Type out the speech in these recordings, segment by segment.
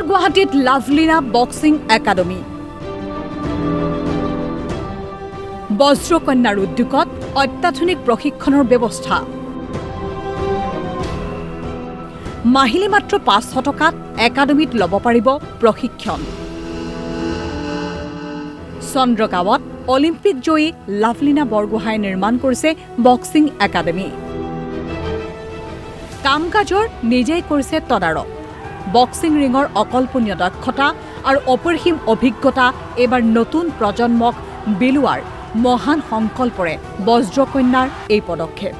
গুৱাহাটীত Lovlina boxing academy বজ্ৰকন্যাৰ উদ্যোগত অত্যাধুনিক প্ৰশিক্ষণৰ ব্যৱস্থা মাহিলী মাত্ৰ 500 টকাত একাডেমীত ল'ব পাৰিব প্ৰশিক্ষণ চন্দ্ৰগাঁৱত অলিম্পিক জয়ী লাভলীনা বৰগোহাঁই নিৰ্মাণ কৰিছে বক্সিং একাডেমী কাম-কাজৰ নিজেই কৰিছে তদাৰক বক্সিং ৰিঙৰ অকল্পনীয় দক্ষতা আৰু অপৰিসীম অভিজ্ঞতা এবাৰ নতুন প্ৰজন্মক বিলোৱাৰ মহান সংকল্পৰে বজ্ৰকন্যাৰ এই পদক্ষেপ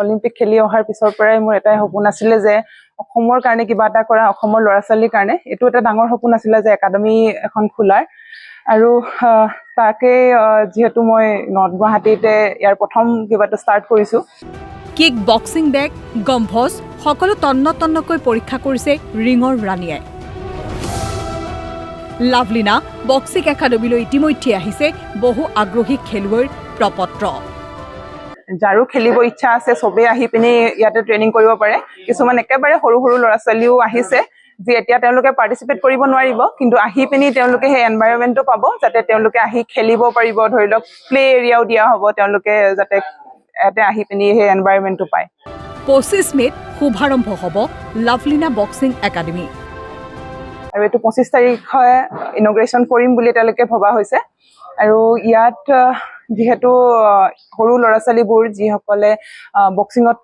অলিম্পিক খেলি অহাৰ পিছৰ পৰাই মোৰ এটাই সপোন আছিলে যে অসমৰ কাৰণে কিবা এটা কৰা অসমৰ ল'ৰা-ছোৱালীৰ কাৰণে এইটো এটা ডাঙৰ সপোন আছিলে যে একাডেমী এখন খোলাৰ আৰু তাকে যেহেতু মই নৰ্থ গুৱাহাটীতে ইয়াৰ প্ৰথম কিবাটো ষ্টাৰ্ট কৰিছোঁ কিক বক্সিং বেগ গম্ভজ সকলো তন্নতন্নকৈ পৰীক্ষা কৰিছে ৰিঙৰ ৰাণীয়ে লাভলীনা বক্সিং একাডেমীলৈ ইতিমধ্যে আহিছে বহু আগ্ৰহী খেলুৱৈৰ প্ৰপত্ৰ যাৰো খেলিব ইচ্ছা আছে সবে আহি পিনি ইয়াতে ট্ৰেইনিং কৰিব পাৰে কিছুমান একেবাৰে সৰু সৰু ল'ৰা-ছোৱালীও আহিছে যে এতিয়া তেওঁলোকে পাৰ্টিচিপেট কৰিব নোৱাৰিব কিন্তু আহি পিনি তেওঁলোকে সেই এনভাইৰনমেণ্টটো পাব যাতে তেওঁলোকে আহি খেলিব পাৰিব ধৰি লওক প্লে এৰিয়াও দিয়া হ'ব তেওঁলোকে যাতে ইয়াতে আহি পিনি সেই এনভাইৰনমেণ্টটো পায় 25 মেত শুভাৰম্ভ হ'ব লাভলীনা বক্সিং একাডেমী আৰু এইটো 25 তাৰিখে ইনগ্ৰেশ্যন কৰিম বুলি তেওঁলোকে ভবা হৈছে আৰু ইয়াত যেহেতু সৰু ল'ৰা-ছোৱালীবোৰ যিসকলে বক্সিঙত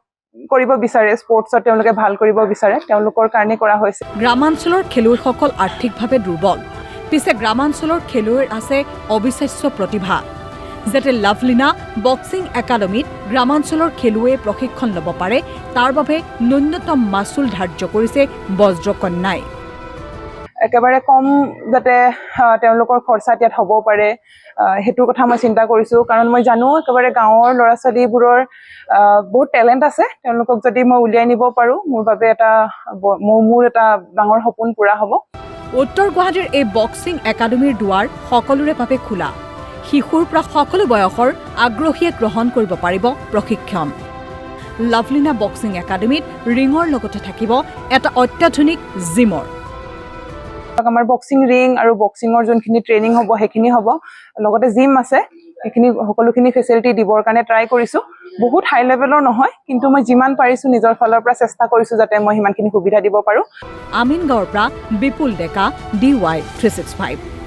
কৰিব বিচাৰে স্পৰ্টছত তেওঁলোকে ভাল কৰিব বিচাৰে তেওঁলোকৰ কাৰণে কৰা হৈছে গ্ৰামাঞ্চলৰ খেলুৱৈসকল আৰ্থিকভাৱে দুৰ্বল পিছে গ্ৰামাঞ্চলৰ খেলুৱৈৰ আছে অবিশ্বাস্য প্ৰতিভা যাতে লাভলীনা বক্সিং একাডেমীত গ্ৰামাঞ্চলৰ খেলুৱৈয়ে প্ৰশিক্ষণ ল'ব পাৰে তাৰ বাবে ন্যূনতম মাচুল ধাৰ্য কৰিছে বজ্ৰকন্যাই একেবাৰে কম যাতে তেওঁলোকৰ খৰচাত ইয়াত হ'ব পাৰে সেইটো কথা মই চিন্তা কৰিছোঁ কাৰণ মই জানো একেবাৰে গাঁৱৰ ল'ৰা-ছোৱালীবোৰৰ বহুত টেলেণ্ট আছে তেওঁলোকক যদি মই উলিয়াই নিব পাৰোঁ মোৰ বাবে এটা ডাঙৰ সপোন পূৰা হ'ব উত্তৰ গুৱাহাটীৰ এই বক্সিং একাডেমীৰ দুৱাৰ সকলোৰে বাবে খোলা শিশুৰ পৰা সকলো বয়সৰ আগ্ৰহীয়ে গ্ৰহণ কৰিব পাৰিব প্ৰশিক্ষণ লাভলীনা বক্সিং একাডেমীত ৰিঙৰ লগতে থাকিব এটা অত্যাধুনিক জিমৰ আমাৰ বক্সিং ৰিং আৰু বক্সিঙৰ যোনখিনি ট্ৰেইনিং হ'ব সেইখিনি হ'ব লগতে জিম আছে সেইখিনি সকলোখিনি ফেচিলিটি দিবৰ কাৰণে ট্ৰাই কৰিছোঁ বহুত হাই লেভেলৰ নহয় কিন্তু মই যিমান পাৰিছোঁ নিজৰ ফালৰ পৰা চেষ্টা কৰিছোঁ যাতে মই সিমানখিনি সুবিধা দিব পাৰোঁ আমিনগাঁৱৰ পৰা বিপুল ডেকা DY 365